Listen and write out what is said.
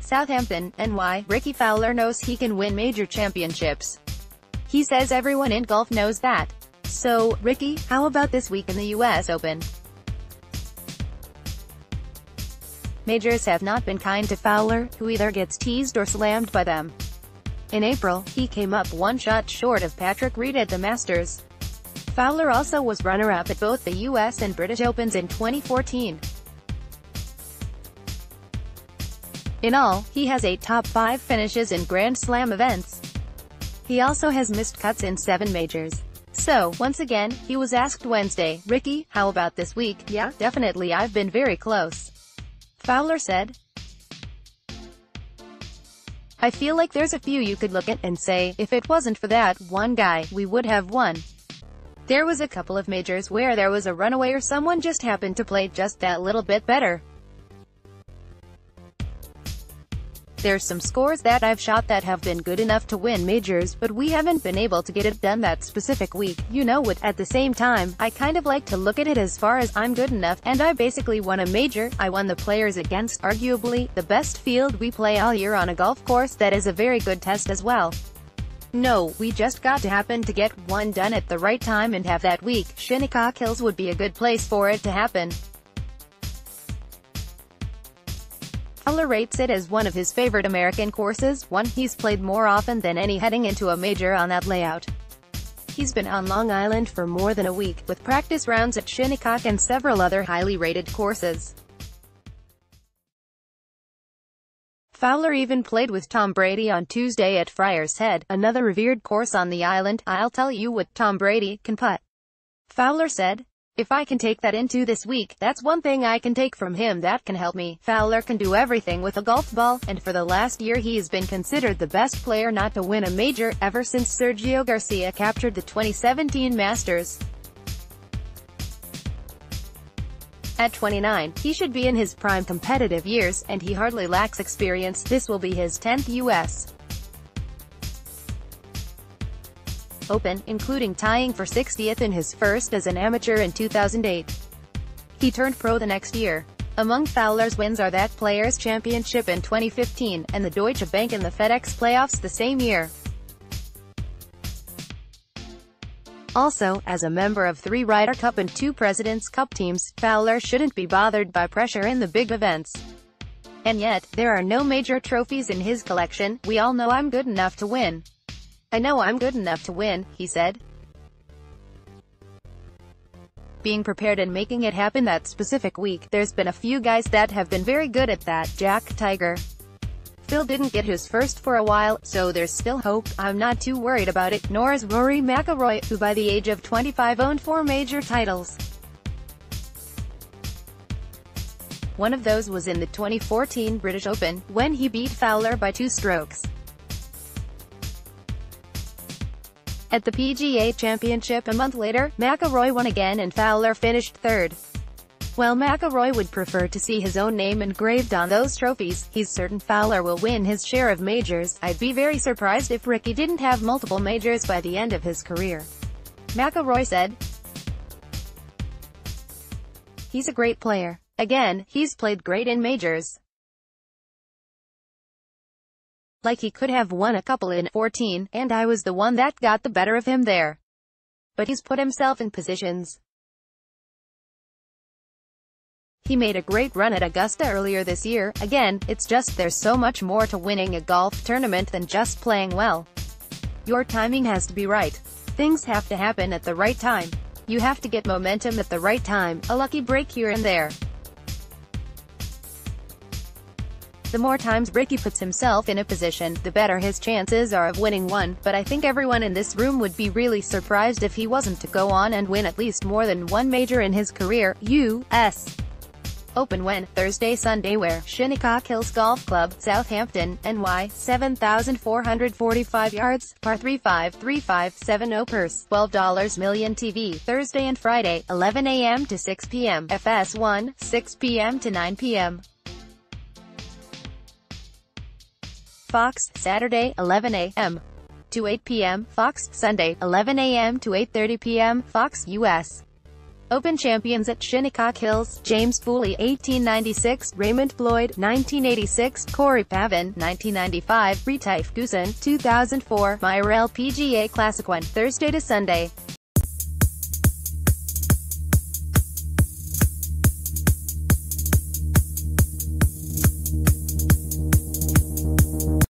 Southampton, and why Rickie Fowler knows he can win major championships. He says everyone in golf knows that. So, Rickie, how about this week in the US Open? Majors have not been kind to Fowler, who either gets teased or slammed by them. In April, he came up one shot short of Patrick Reed at the Masters. Fowler also was runner-up at both the US and British Opens in 2014. In all, he has 8 top 5 finishes in Grand Slam events. He also has missed cuts in 7 majors. So, once again, he was asked Wednesday, "Rickie, how about this week?" "Yeah, definitely, I've been very close," Fowler said. "I feel like there's a few you could look at and say, if it wasn't for that one guy, we would have won. There was a couple of majors where there was a runaway or someone just happened to play just that little bit better. There's some scores that I've shot that have been good enough to win majors, but we haven't been able to get it done that specific week, you know what. At the same time, I kind of like to look at it as far as I'm good enough, and I basically won a major. I won the players against arguably the best field we play all year on a golf course that is a very good test as well. No, we just got to happen to get one done at the right time and have that week. Shinnecock Hills would be a good place for it to happen." Fowler rates it as one of his favorite American courses, one he's played more often than any heading into a major on that layout. He's been on Long Island for more than a week, with practice rounds at Shinnecock and several other highly rated courses. Fowler even played with Tom Brady on Tuesday at Friar's Head, another revered course on the island. "I'll tell you what, Tom Brady can putt," Fowler said. "If I can take that into this week, that's one thing I can take from him that can help me." Fowler can do everything with a golf ball, and for the last year he's been considered the best player not to win a major, ever since Sergio Garcia captured the 2017 Masters. At 29, he should be in his prime competitive years, and he hardly lacks experience. This will be his 10th US Open, including tying for 60th in his first as an amateur in 2008. He turned pro the next year. Among Fowler's wins are that Players' Championship in 2015, and the Deutsche Bank in the FedEx playoffs the same year. Also, as a member of 3 Ryder Cup and 2 President's Cup teams, Fowler shouldn't be bothered by pressure in the big events. And yet, there are no major trophies in his collection. "We all know I'm good enough to win. I know I'm good enough to win," he said. Being prepared and making it happen that specific week, there's been a few guys that have been very good at that. Jack Tiger Phil didn't get his first for a while, so there's still hope. I'm not too worried about it, nor is Rory McIlroy, who by the age of 25 owned 4 major titles. One of those was in the 2014 British Open, when he beat Fowler by 2 strokes. At the PGA Championship a month later, McIlroy won again and Fowler finished 3rd. While McIlroy would prefer to see his own name engraved on those trophies, he's certain Fowler will win his share of majors. "I'd be very surprised if Rickie didn't have multiple majors by the end of his career," McIlroy said. "He's a great player. Again, he's played great in majors. Like he could have won a couple in 14, and I was the one that got the better of him there. But he's put himself in positions. He made a great run at Augusta earlier this year. Again, it's just there's so much more to winning a golf tournament than just playing well. Your timing has to be right. Things have to happen at the right time. You have to get momentum at the right time, a lucky break here and there. The more times Rickie puts himself in a position, the better his chances are of winning one, but I think everyone in this room would be really surprised if he wasn't to go on and win at least more than 1 major in his career." U.S. Open when? Thursday Sunday where? Shinnecock Hills Golf Club, Southampton, NY, 7,445 yards, par 35357 purse, $12 million TV, Thursday and Friday, 11 a.m. to 6 p.m., FS1, 6 p.m. to 9 p.m. Fox, Saturday, 11 a.m. to 8 p.m., Fox, Sunday, 11 a.m. to 8:30 p.m., Fox, U.S. Open champions at Shinnecock Hills: James Foley 1896, Raymond Floyd 1986, Corey Pavin 1995, Retief Goosen 2004. Myrel PGA Classic 1, Thursday to Sunday.